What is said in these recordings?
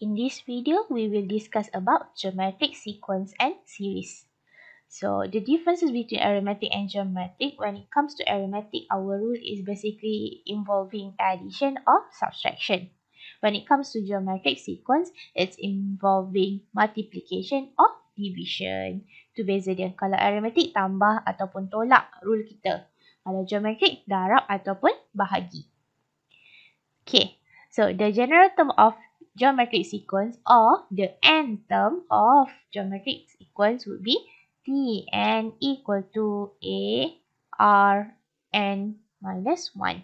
In this video, we will discuss about geometric sequence and series. So the differences between arithmetic and geometric, when it comes to arithmetic, our rule is basically involving addition or subtraction. When it comes to geometric sequence, it's involving multiplication or division. Itu beza dia. Kalau arithmetic, tambah ataupun tolak rule kita. Kalau geometric, darab ataupun bahagi. Okay, so the general term of geometric sequence or the n term of geometric sequence would be Tn equal to a r n minus 1.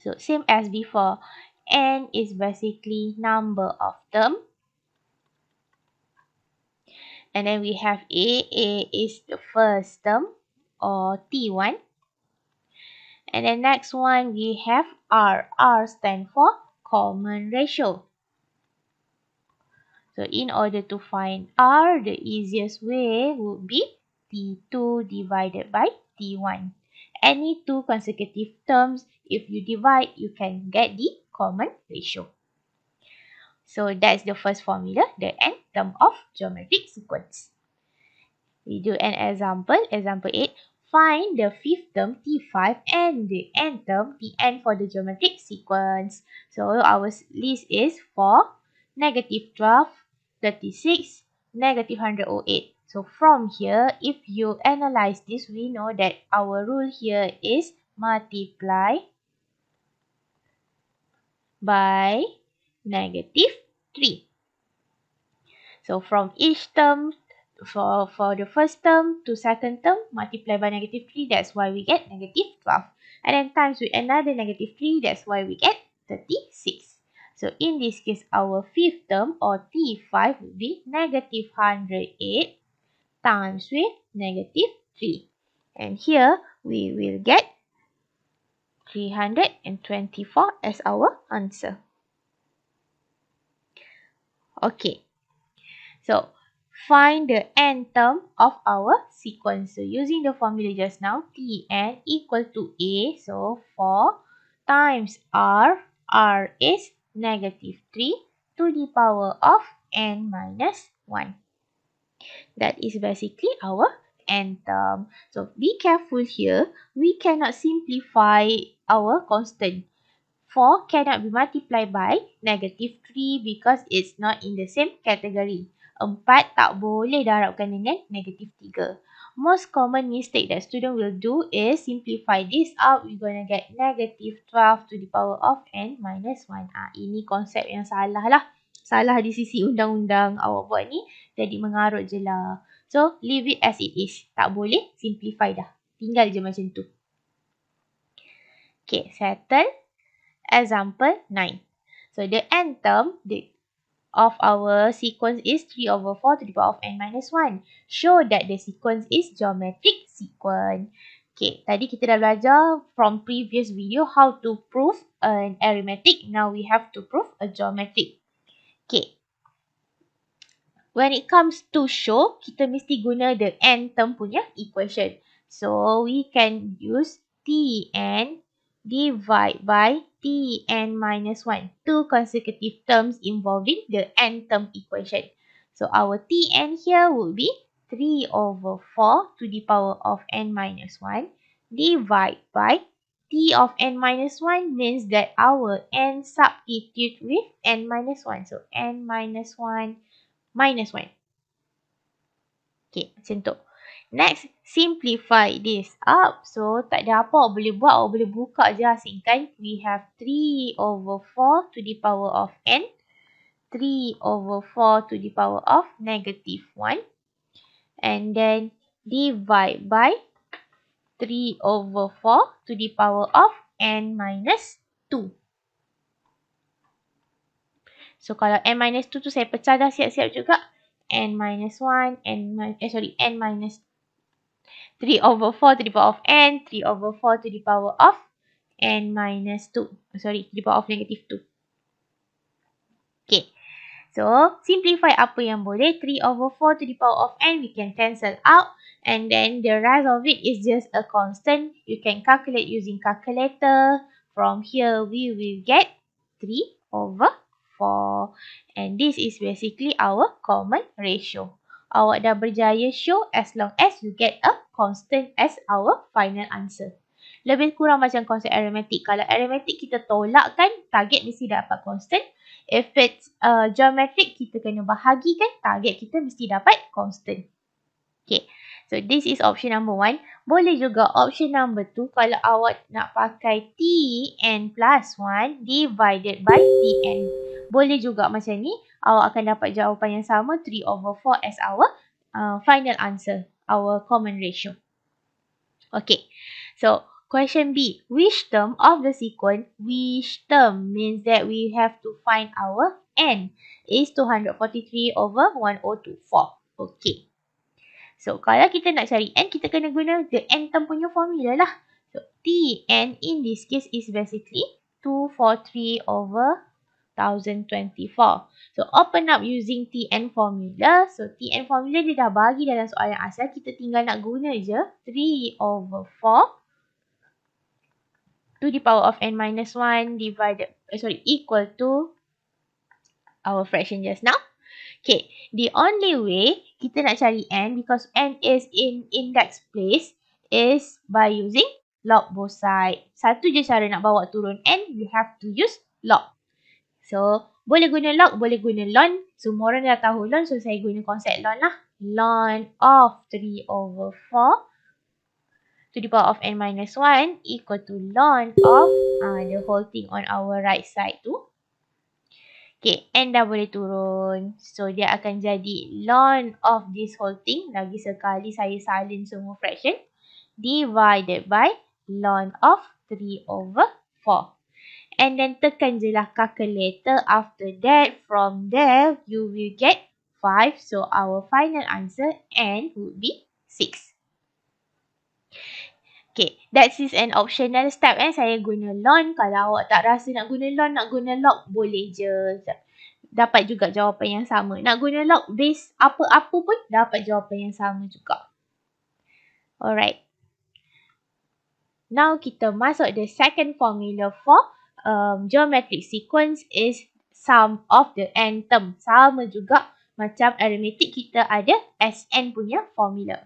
So same as before, n is basically number of term. And then we have a is the first term or T1. And then next one we have r. R stand for common ratio. So in order to find r, the easiest way would be T2 divided by T1. Any two consecutive terms, if you divide, you can get the common ratio. So that's the first formula, the n term of geometric sequence. We do an example, example 8. Find the fifth term T5 and the n term Tn for the geometric sequence. So our list is for negative 12, 36, negative 108. So from here, if you analyze this, we know that our rule here is multiply by negative 3. So from each term, for the first term to second term, multiply by negative 3, that's why we get negative 12. And then times with another negative 3, that's why we get 36. So in this case, our fifth term or T5 would be negative 108 times with negative 3. And here, we will get 324 as our answer. Okay. So, find the n term of our sequence. So, using the formula just now, Tn equal to A. So, 4 times R. R is negative 3 to the power of n minus 1. That is basically our n term. So, be careful here. We cannot simplify our constant. 4 cannot be multiplied by negative 3 because it's not in the same category. 4 tak boleh darabkan dengan negative 3. Most common mistake that student will do is simplify this out. We're going to get negative 12 to the power of n minus 1. Ini konsep yang salah lah. Salah di sisi undang-undang. Awak buat ni jadi mengarut je lah. So, leave it as it is. Tak boleh simplify dah. Tinggal je macam tu. Okay, settle. Example 9. So, the n term of our sequence is 3 over 4 to the power of n minus 1. Show that the sequence is geometric sequence. Okay, tadi kita dah belajar from previous video how to prove an arithmetic. Now we have to prove a geometric. Okay. When it comes to show, kita mesti guna the n term punya equation. So, we can use Tn divide by Tn minus 1. Two consecutive terms involving the n term equation. So, our Tn here would be 3 over 4 to the power of n minus 1 divide by T of n minus 1 means that our n substitute with n minus 1. So, n minus 1 minus 1. Okay, macam tu. Next, simplify this up. So, tak ada apa awak boleh buat. Awak boleh buka je asingkan. We have 3 over 4 to the power of n. 3 over 4 to the power of negative 1. And then, divide by 3 over 4 to the power of n minus 2. So, kalau n minus 2 tu saya pecah dah siap-siap juga. N minus 1, n minus 3 over 4 to the power of n, 3 over 4 to the power of n minus 2. To the power of negative 2. Okay. So, simplify apa yang boleh. 3 over 4 to the power of n, we can cancel out. And then, the rest of it is just a constant. You can calculate using calculator. From here, we will get 3 over 4. And this is basically our common ratio. Awak dah berjaya show as long as you get a constant as our final answer. Lebih kurang macam konsep arithmetic. Kalau arithmetic kita tolakkan, target mesti dapat constant. If it's geometric, kita kena bahagikan, target kita mesti dapat constant. Okay, so this is option number 1. Boleh juga option number 2 kalau awak nak pakai Tn plus 1 divided by Tn. Boleh juga macam ni, awak akan dapat jawapan yang sama 3/4 as our final answer, our common ratio. Okay, so question B. Which term of the sequence, which term means that we have to find our n is 243/1024. Okay. So, kalau kita nak cari n, kita kena guna the n term punya formula lah. So, Tn in this case is basically 243/1024. So, open up using Tn formula. So, Tn formula dia dah bagi dalam soalan asal. Kita tinggal nak guna je 3/4 to the power of n minus 1 divided, equal to our fraction just now. Okay, the only way kita nak cari n, because n is in index place, is by using log both side. Satu je cara nak bawa turun n, you have to use log. So, boleh guna log, boleh guna ln. Semua orang dah tahu ln, so saya guna konsep ln lah. Ln of 3/4 to the power of n minus 1 equal to ln of the whole thing on our right side tu. Okay, n dah boleh turun. So, dia akan jadi ln of this whole thing. Lagi sekali saya salin semua fraction. Divided by ln of 3/4. And then tekan je lah calculator. After that, from there, you will get 5. So, our final answer n would be 6. Okay, that is an optional step. Saya guna ln. Kalau awak tak rasa nak guna ln, nak guna log, boleh je. Dapat juga jawapan yang sama. Nak guna log base apa-apa pun, dapat jawapan yang sama juga. Alright. Now, kita masuk the second formula for geometric sequence is sum of the n term. Sama juga macam arithmetic, kita ada Sn punya formula.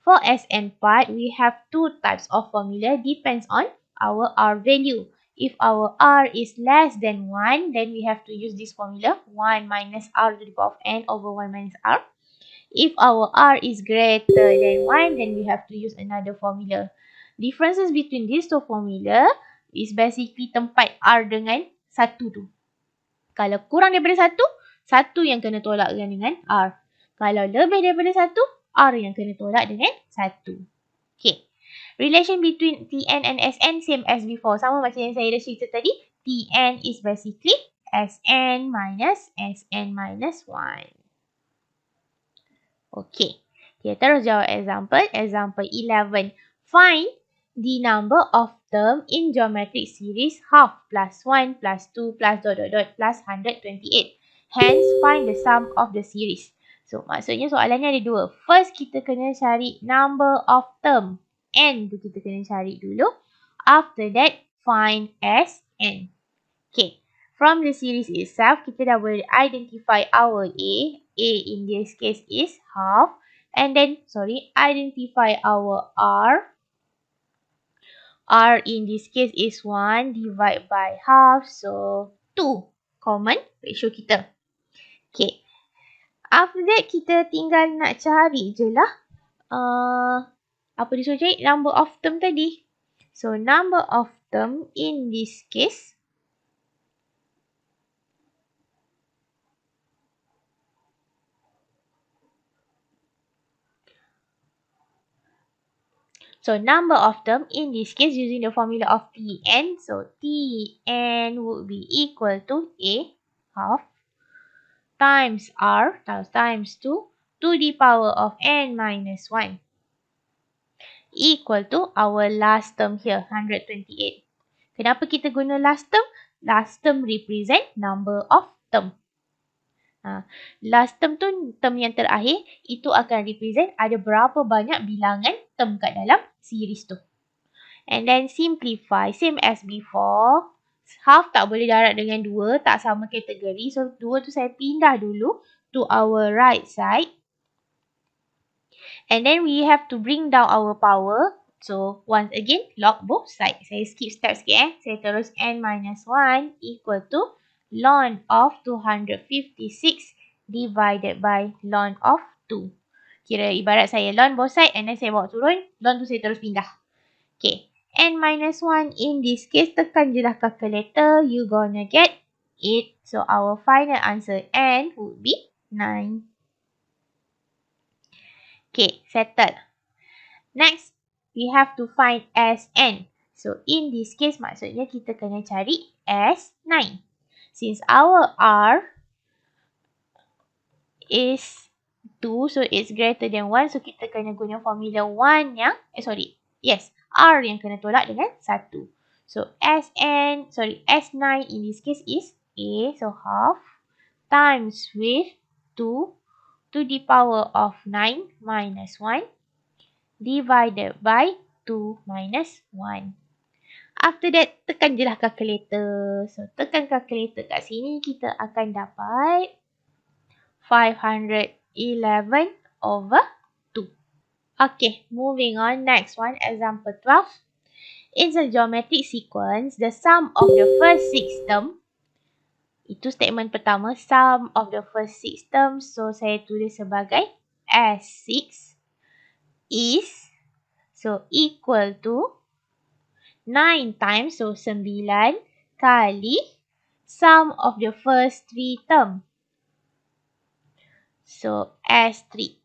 For Sn part, we have two types of formula, depends on our R value. If our R is less than 1, then we have to use this formula, 1 minus R to the power of n over 1 minus R. If our R is greater than 1, then we have to use another formula. Differences between these two formula is basically tempat R dengan 1 tu. Kalau kurang daripada 1, 1 yang kena tolakkan dengan R. Kalau lebih daripada 1, R yang kena tolak dengan 1. Okay. Relation between Tn and Sn same as before. Sama macam yang saya dah cerita tadi. Tn is basically Sn minus Sn minus 1. Okay. Kita terus jawab example. Example 11. Find the number of term in geometric series half plus 1 plus 2 plus ... plus 128. Hence, find the sum of the series. So, maksudnya soalannya ada dua. First, kita kena cari number of term. N tu kita kena cari dulu. After that, find Sn. Okay. From the series itself, kita dah boleh identify our A. A in this case is half. And then, identify our R. R in this case is 1 divided by half. So, 2 common ratio kita. Okay. After that, kita tinggal nak cari je lah. Apa disuruh cari? Number of term tadi. So, number of term in this case. So, number of term in this case using the formula of Tn. So, Tn would be equal to A, half, times R, times 2, to the power of n minus 1. Equal to our last term here, 128. Kenapa kita guna last term? Last term represent number of term. Last term tu, term yang terakhir, itu akan represent ada berapa banyak bilangan term kat dalam series tu. And then simplify, same as before. half tak boleh darab dengan 2, tak sama kategori. So 2 tu saya pindah dulu to our right side. And then we have to bring down our power. So once again, log both sides. Saya skip step sikit Saya terus n minus 1 equal to ln of 256 divided by ln of 2. Kira ibarat saya ln both side and then saya bawa turun. Ln tu saya terus pindah. Okay. N minus 1 in this case, tekan je lah calculator. You gonna get 8. So our final answer N would be 9. Okay, settle. Next, we have to find Sn. So in this case, maksudnya kita kena cari S9. Since our R is 2, so it's greater than 1. So kita kena guna formula 1 yang, R yang kena tolak dengan 1. So S9 in this case is A, so half, times with 2 to the power of 9 minus 1 divided by 2 minus 1. After that, tekan je lah calculator. So tekan calculator kat sini, kita akan dapat 511 over 2. Okay, moving on. Next one, example 12. In a geometric sequence, the sum of the first 6 term, itu statement pertama, sum of the first 6 terms, so saya tulis sebagai S6 is, so equal to 9 times, so 9 kali sum of the first 3 term. So S3.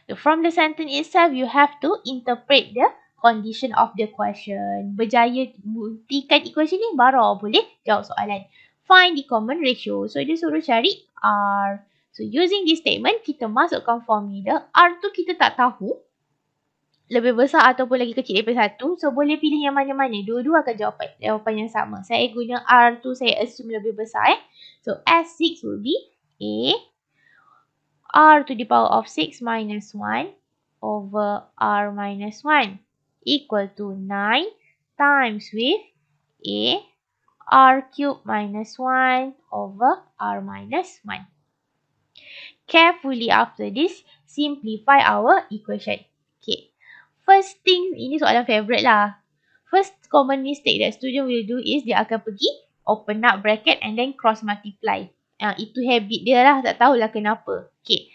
So from the sentence itself, you have to interpret the condition of the question. Berjaya buktikan equation ni, baru boleh jawab soalan. Find the common ratio. So dia suruh cari R. So using this statement, kita masukkan formula. R tu kita tak tahu lebih besar ataupun lagi kecil daripada 1. So boleh pilih yang mana-mana. Dua-dua akan jawapan yang sama. Saya guna R tu, saya assume lebih besar. So S6 will be A R to the power of 6 minus 1 over R minus 1 equal to 9 times with A R cube minus 1 over R minus 1. Carefully after this, simplify our equation. Okay. First thing, ini soalan favourite lah. First common mistake that student will do is dia akan pergi open up bracket and then cross multiply. Itu habit dia lah, tak tahulah kenapa. Okay.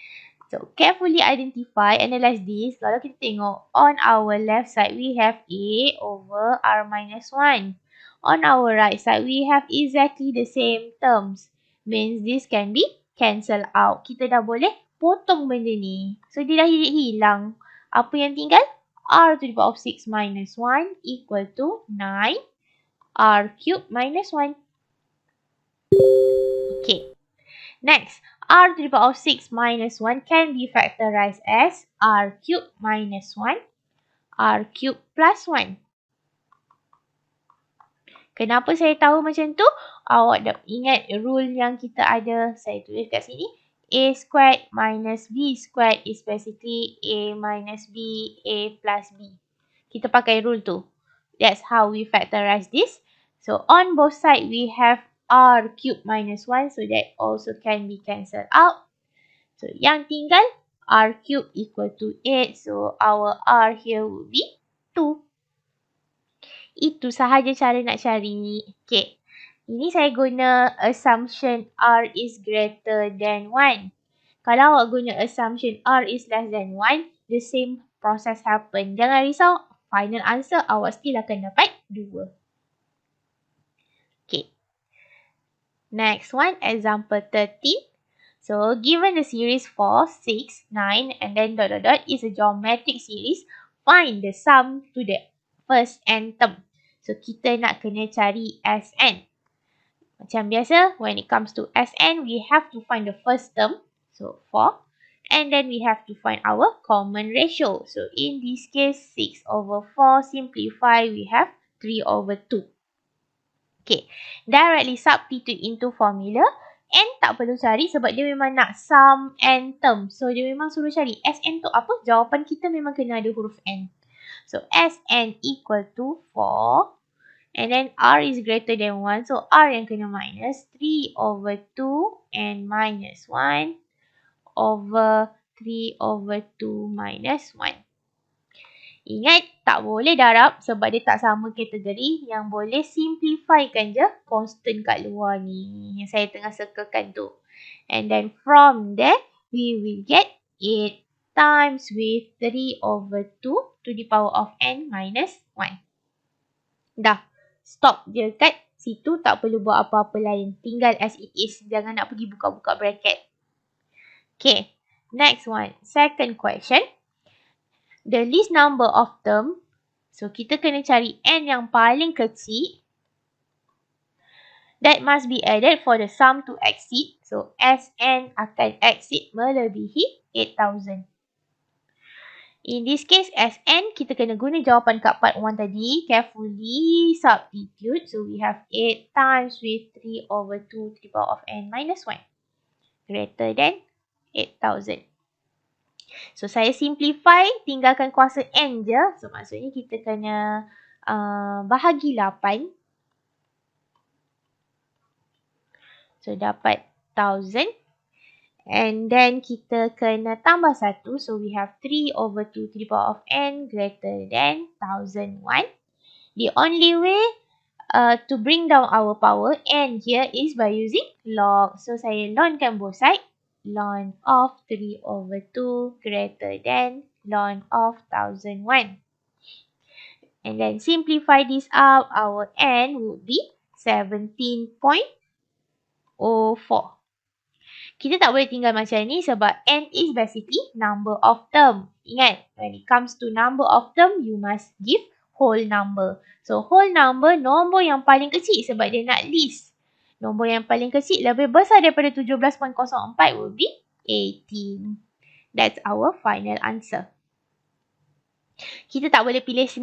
So, carefully identify, analyze this. Kalau kita tengok, on our left side, we have A over R minus 1. On our right side, we have exactly the same terms. Means this can be cancel out. Kita dah boleh potong benda ni. So, dia dah hilang. Apa yang tinggal? R to the power of 6 minus 1 equal to 9 R cube minus 1. Okay. Next, R to the power of 6 minus 1 can be factorized as R cube minus 1, R cube plus 1. Kenapa saya tahu macam tu? Awak dah ingat rule yang kita ada. Saya tulis kat sini. A squared minus B squared is basically A minus B, A plus B. Kita pakai rule tu. That's how we factorize this. So, on both sides, we have R cube minus 1. So, that also can be cancelled out. So, yang tinggal R cube equal to 8. So, our R here will be 2. Itu sahaja cara nak cari. Okay. Ini saya guna assumption R is greater than 1. Kalau awak guna assumption R is less than 1, the same process happen. Jangan risau, final answer awak still akan dapat 2. Okay. Next one, example 13. So, given the series 4, 6, 9 and then ... is a geometric series, find the sum to the first n term. So, kita nak kena cari Sn. Macam biasa, when it comes to Sn, we have to find the first term. So, 4. And then we have to find our common ratio. So, in this case, 6 over 4. Simplify, we have 3 over 2. Okay. Directly substitute into formula. N tak perlu cari sebab dia memang nak sum n term. So, dia memang suruh cari Sn tu apa? Jawapan kita memang kena ada huruf N. So, Sn equal to 4 And then R is greater than 1. So R yang kena minus 3 over 2 and minus 1 over 3 over 2 minus 1. Ingat, tak boleh darab sebab dia tak sama kategori. Yang boleh simplifykan je constant kat luar ni. Yang saya tengah circlekan tu. And then from there, we will get 8 times with 3 over 2 to the power of n minus 1. Dah. Stop je kat situ. Tak perlu buat apa-apa lain. Tinggal as it is. Jangan nak pergi buka-buka bracket. Okay. Next one. Second question. The least number of term. So, kita kena cari n yang paling kecil. That must be added for the sum to exceed. So, Sn akan exceed melebihi 8,000. In this case, Sn, kita kena guna jawapan kat part 1 tadi. Carefully substitute. So, we have 8 times with 3 over 2 to the power of n minus 1. Greater than 8,000. So, saya simplify, tinggalkan kuasa n je. So, maksudnya kita kena bahagi 8. So, dapat 1,000. And then, kita kena tambah 1. So, we have 3 over 2 to the power of n greater than 1,001. The only way to bring down our power n here is by using log. So, saya lnkan both side. Ln of 3 over 2 greater than ln of 1,001. And then simplify this up, our n would be 17.04. Kita tak boleh tinggal macam ni sebab n is basically number of term. Ingat, when it comes to number of term, you must give whole number. So, whole number, nombor yang paling kecil sebab dia nak list. Nombor yang paling kecil lebih besar daripada 17.04 will be 18. That's our final answer. Kita tak boleh pilih 19,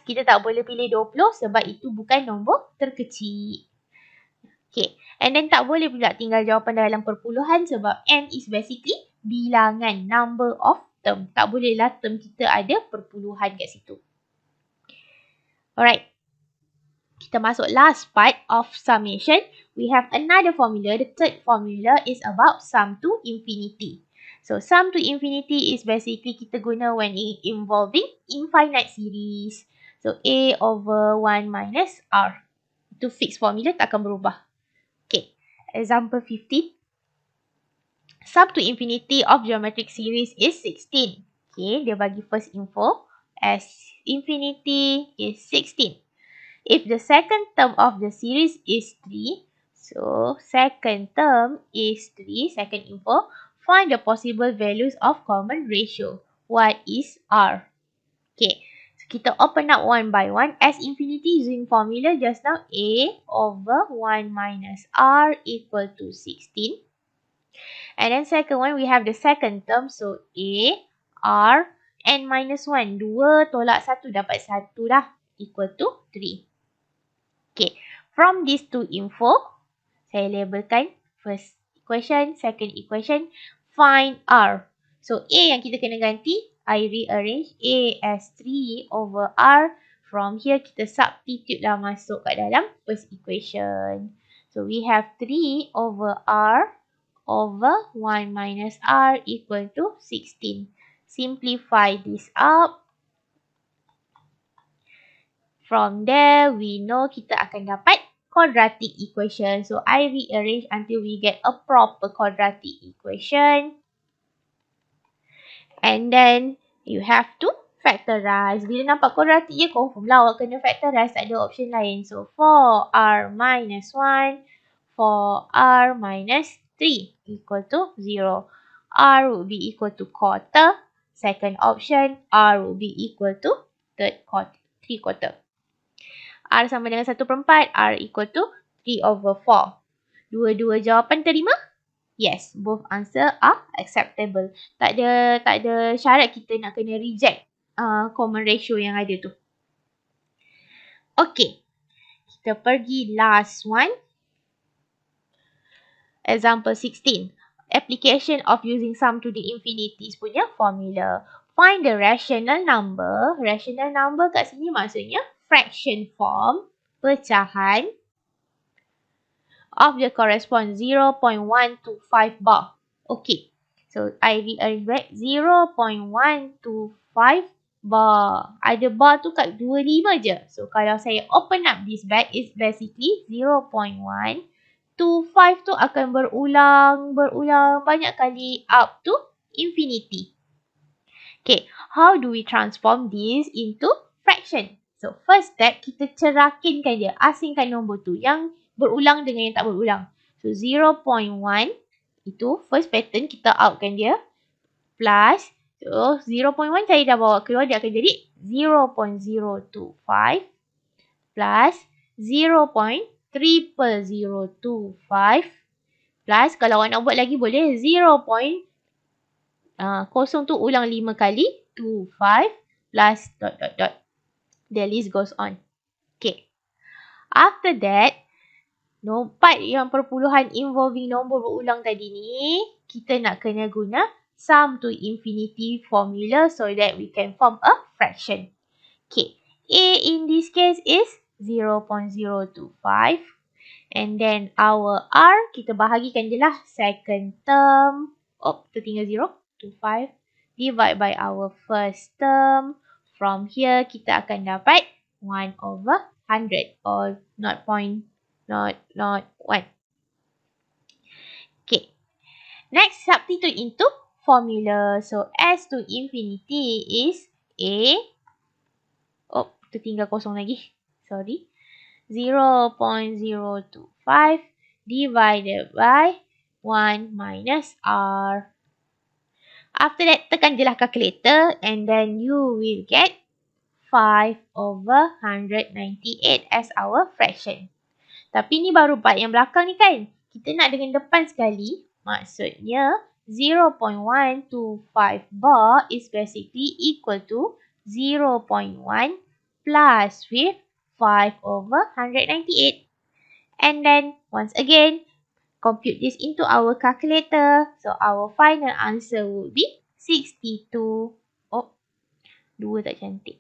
kita tak boleh pilih 20 sebab itu bukan nombor terkecil. Okay, and then tak boleh pula tinggal jawapan dalam perpuluhan sebab n is basically bilangan, number of term. Tak bolehlah term kita ada perpuluhan kat situ. Alright. Kita masuk last part of summation. We have another formula. The third formula is about sum to infinity. So, sum to infinity is basically kita guna when involving infinite series. So, A over 1 minus R. Itu fixed formula, tak akan berubah. Okay, example 15. Sum to infinity of geometric series is 16. Okay, dia bagi first info as infinity is 16. If the second term of the series is 3, so second term is 3, second info, find the possible values of common ratio. What is R? Okay, so kita open up one by one. As infinity using formula just now, A over 1 minus R equal to 16. And then second one, we have the second term. So, A, R, n minus 1. 2 tolak 1 dapat 1 dah. Equal to 3. Okay, from these two info, saya labelkan first equation, second equation, find R. So, A yang kita kena ganti, I rearrange A as 3 over R. From here, kita substitute lah masuk kat dalam first equation. So, we have 3 over R over 1 minus R equal to 16. Simplify this up. From there, we know kita akan dapat quadratic equation. So, I rearrange until we get a proper quadratic equation. And then, you have to factorize. Bila nampak quadratic je, confirm lah awak kena factorize. Tak ada option lain. So, 4R minus 1, 4R minus 3 equal to 0. R will be equal to quarter. Second option, R will be equal to third quarter, 3 quarter. R sama dengan 1/4. R equal to 3 over 4. Dua-dua jawapan terima? Yes, both answer are acceptable. Tak ada syarat kita nak kena reject common ratio yang ada tu. Okay, kita pergi last one. Example 16. Application of using sum to the infinities punya formula. Find the rational number. Rational number kat sini maksudnya fraction form pecahan of the correspond 0.125 bar. Okay. So, I rearrange back 0.125 bar. Ada bar tu kat 25 je. So, kalau saya open up this bag, it's basically 0.125 tu akan berulang banyak kali up to infinity. Okay, how do we transform this into fraction? So, first step, kita cerakinkan dia. Asingkan nombor tu yang berulang dengan yang tak berulang. So, 0.1 itu first pattern kita outkan dia. Plus, so 0.1 saya dah bawa keluar, dia akan jadi 0.025 plus 0.00025 plus, kalau awak nak buat lagi boleh 0.0 tu ulang 5 kali, 25 plus ... The list goes on. Okay. After that, part yang perpuluhan involving nombor berulang tadi ni, kita nak kena guna sum to infinity formula so that we can form a fraction. Okay. A in this case is 0.025. And then our R, kita bahagikan je lah second term. Tertinggal 0. 25 divide by our first term. From here, kita akan dapat 1/100 or 0.01. Okay. Next, substitute into formula. So, S to infinity is A. Tertinggal kosong lagi. Sorry. 0.025 divided by 1 minus R. After that, tekan je lah calculator and then you will get 5/198 as our fraction. Tapi ni baru part yang belakang ni kan. Kita nak dengan depan sekali. Maksudnya 0.125 bar is basically equal to 0.1 plus with 5/198. And then once again, compute this into our calculator. So, our final answer would be 62. 2 tak cantik.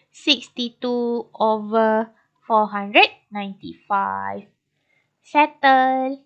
62/495. Settle.